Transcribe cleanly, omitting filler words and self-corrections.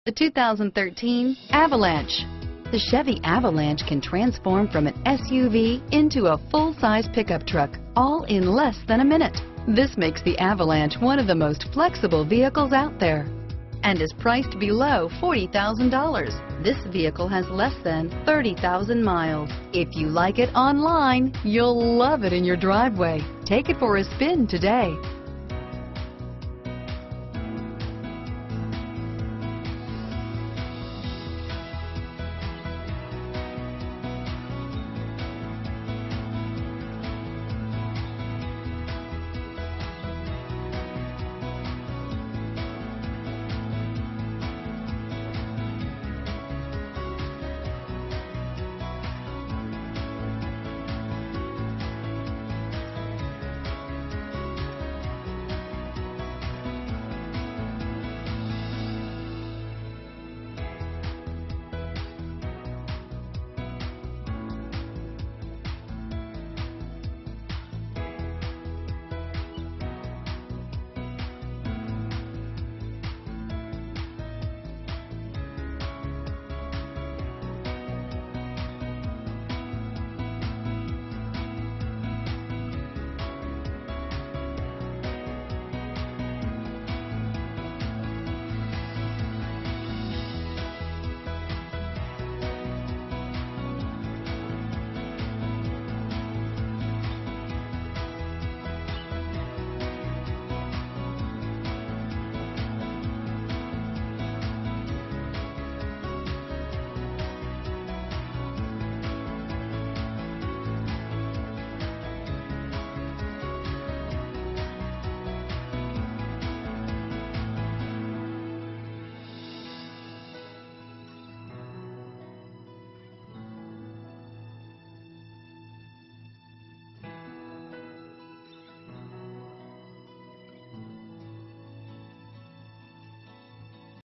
The 2013 Avalanche. The Chevy Avalanche can transform from an SUV into a full-size pickup truck, all in less than a minute. This makes the Avalanche one of the most flexible vehicles out there and is priced below $40,000. This vehicle has less than 30,000 miles. If you like it online, you'll love it in your driveway. Take it for a spin today.